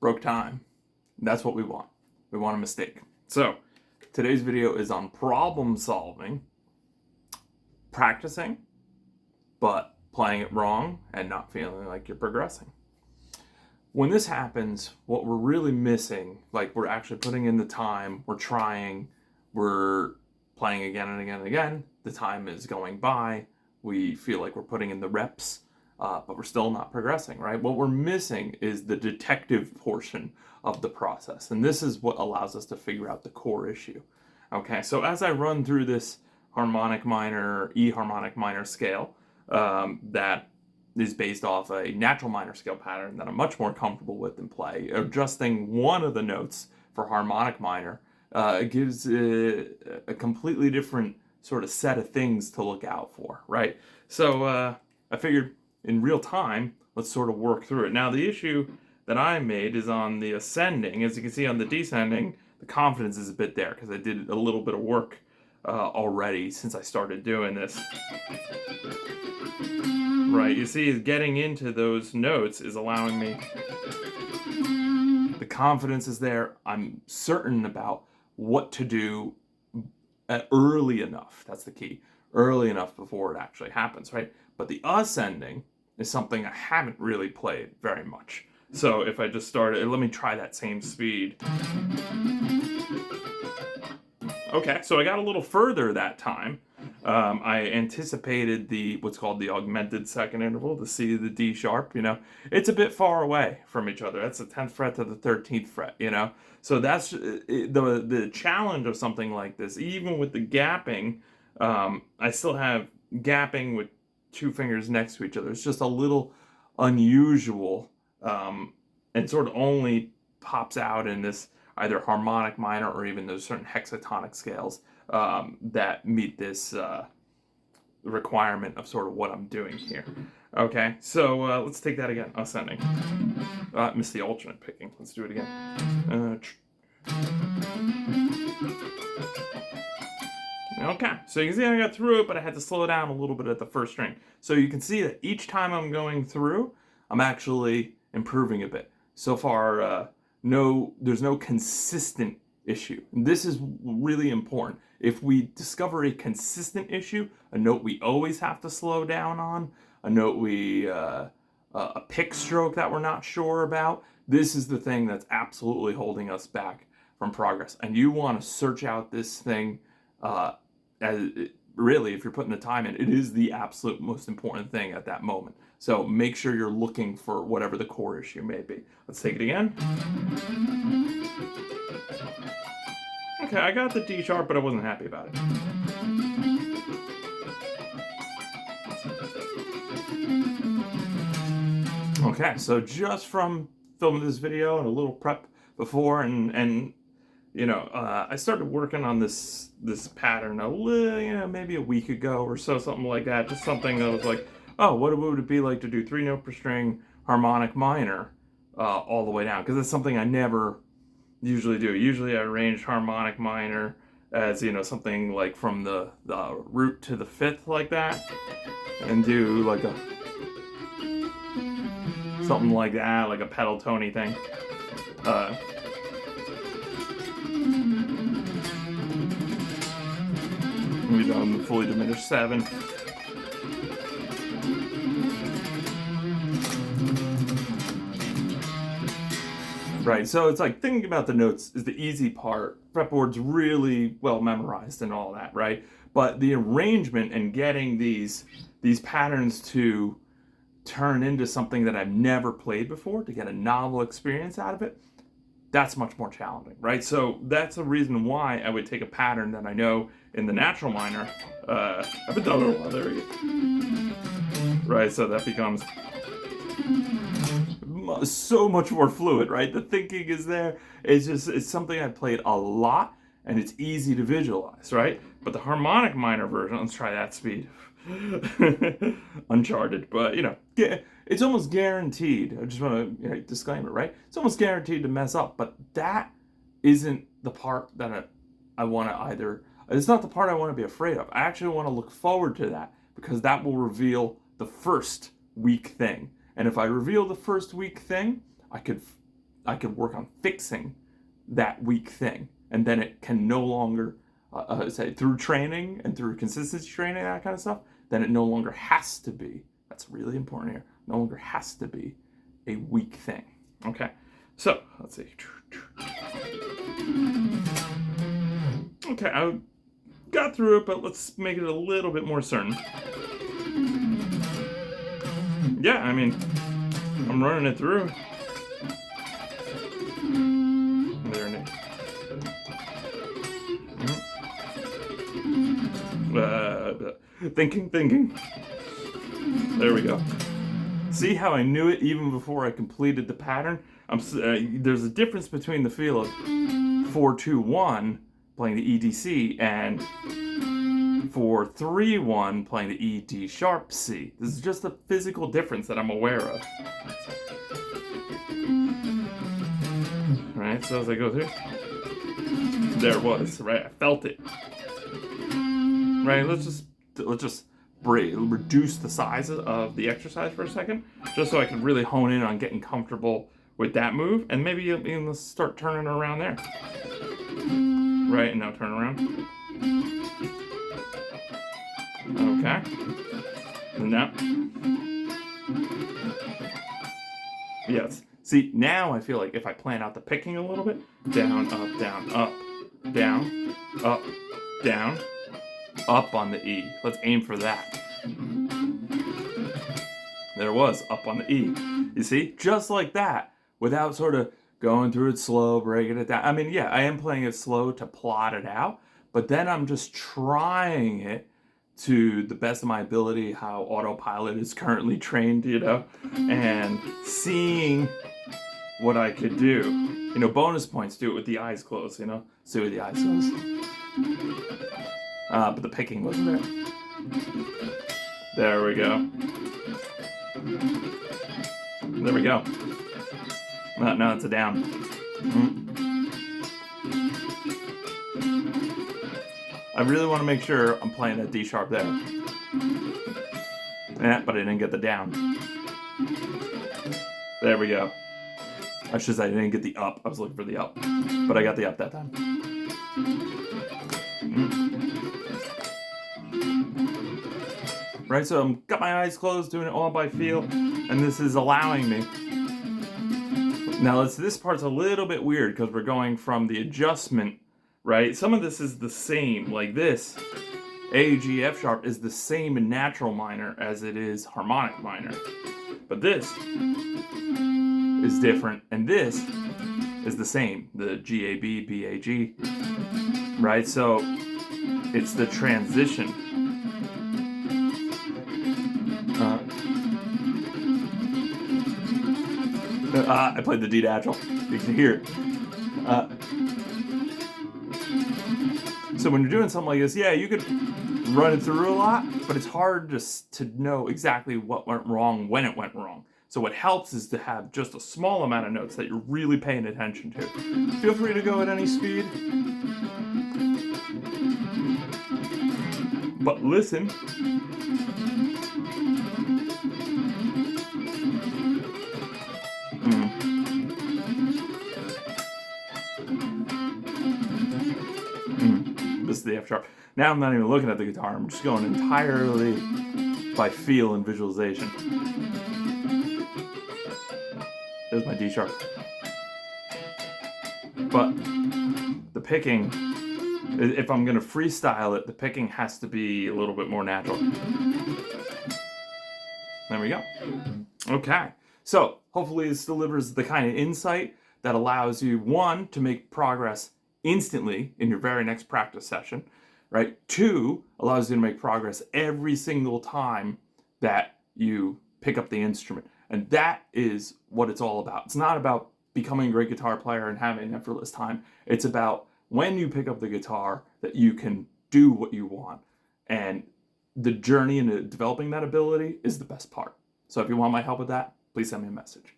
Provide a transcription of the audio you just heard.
broke time. That's what we want. We want a mistake. So today's video is on problem solving, practicing, but playing it wrong and not feeling like you're progressing. When this happens, what we're really missing, like we're actually putting in the time, we're trying, we're playing again and again and again, the time is going by, we feel like we're putting in the reps, but we're still not progressing, right? What we're missing is the detective portion of the process, and this is what allows us to figure out the core issue. Okay, so as I run through this harmonic minor, E harmonic minor scale, that is based off a natural minor scale pattern that I'm much more comfortable with in play. Adjusting one of the notes for harmonic minor gives a completely different sort of set of things to look out for, right? So I figured in real time, let's sort of work through it. Now the issue that I made is on the ascending. As you can see on the descending, the confidence is a bit there because I did a little bit of work already since I started doing this. Right, you see, getting into those notes is allowing me, the confidence is there, I'm certain about what to do early enough, that's the key, early enough before it actually happens, right? But the ascending is something I haven't really played very much. So if I just started, let me try that same speed. Okay, so I got a little further that time. I anticipated what's called the augmented second interval, the C to the D sharp, It's a bit far away from each other. That's the 10th fret to the 13th fret, So that's the challenge of something like this. Even with the gapping, I still have gapping with two fingers next to each other. It's just a little unusual, and sort of only pops out in this either harmonic minor or even those certain hexatonic scales that meet this requirement of sort of what I'm doing here. Okay, so let's take that again, ascending. Missed the alternate picking. Let's do it again. Okay, so you can see I got through it, but I had to slow down a little bit at the first string. So you can see that each time I'm going through, I'm actually improving a bit. So far, there's no consistent issue. And this is really important. If we discover a consistent issue, a note we always have to slow down on, a note a pick stroke that we're not sure about, this is the thing that's absolutely holding us back from progress. And you want to search out this thing, really, if you're putting the time in, it is the absolute most important thing at that moment. So make sure you're looking for whatever the core issue may be. Let's take it again. Okay, I got the D sharp, but I wasn't happy about it. Okay, so just from filming this video and a little prep before, and I started working on this pattern a little, maybe a week ago or so, something like that. Just something that was like, oh, what would it be like to do 3 note per string harmonic minor all the way down? Because it's something I never usually do. Usually I arrange harmonic minor as, something like from the root to the 5th like that, and do like something like that, like a pedal tony thing. We've done the fully diminished 7. Right, so it's like thinking about the notes is the easy part. Fretboard's really well memorized and all that, right? But the arrangement and getting these patterns to turn into something that I've never played before, to get a novel experience out of it, that's much more challenging, right? So that's the reason why I would take a pattern that I know in the natural minor. I've been done it a while, there we go. Right, so that becomes so much more fluid, right? The thinking is there. It's something I played a lot, and it's easy to visualize, right? But the harmonic minor version, let's try that speed. Uncharted, but it's almost guaranteed. I just want to disclaimer, right? It's almost guaranteed to mess up, but that isn't the part that I want to either. It's not the part I want to be afraid of. I actually want to look forward to that, because that will reveal the first weak thing. And if I reveal the first weak thing, I could I could work on fixing that weak thing, and then it can no longer say through training and through consistency training, that kind of stuff, then it no longer has to be, that's really important here, no longer has to be a weak thing. Okay, so let's see. Okay, I got through it, but let's make it a little bit more certain. Yeah, I mean, I'm running it through. There it is. Thinking. There we go. See how I knew it even before I completed the pattern? There's a difference between the feel of 4-2-1 playing the EDC and 4-3-1 playing the E D sharp C. This is just a physical difference that I'm aware of. Right, so as I go through, there it was, right? I felt it. Right, let's just reduce the size of the exercise for a second, just so I can really hone in on getting comfortable with that move, and maybe you start turning around there. Right, and now turn around. Okay. And now. Yes. See, now I feel like if I plan out the picking a little bit, down, up, down, up, down, up, down, up on the E. Let's aim for that. There it was, up on the E. You see? Just like that, without sort of going through it slow, breaking it down. I mean, yeah, I am playing it slow to plot it out, but then I'm just trying it to the best of my ability, how autopilot is currently trained, and seeing what I could do. Bonus points, do it with the eyes closed, see with the eyes closed. But the picking wasn't there. There we go. There we go. No, it's a down. I really want to make sure I'm playing that D sharp there. Yeah, but I didn't get the down. There we go. I should say I didn't get the up. I was looking for the up. But I got the up that time. Right, so I've got my eyes closed, doing it all by feel, and this is allowing me. Now, this part's a little bit weird because we're going from the adjustment, right? Some of this is the same, like this. A, G, F sharp is the same in natural minor as it is harmonic minor. But this is different, and this is the same, the G, A, B, B, A, G, right? So it's the transition. I played the D natural. You can hear it. So when you're doing something like this, yeah, you could run it through a lot, but it's hard just to know exactly what went wrong when it went wrong. So what helps is to have just a small amount of notes that you're really paying attention to. Feel free to go at any speed. But listen. This is the F sharp. Now I'm not even looking at the guitar. I'm just going entirely by feel and visualization. There's my D sharp. But the picking, if I'm going to freestyle it, the picking has to be a little bit more natural. There we go. Okay. So hopefully this delivers the kind of insight that allows you, one, to make progress instantly in your very next practice session, right? Two, allows you to make progress every single time that you pick up the instrument. And that is what it's all about. It's not about becoming a great guitar player and having an effortless time. It's about when you pick up the guitar that you can do what you want. And the journey into developing that ability is the best part. So if you want my help with that, please send me a message.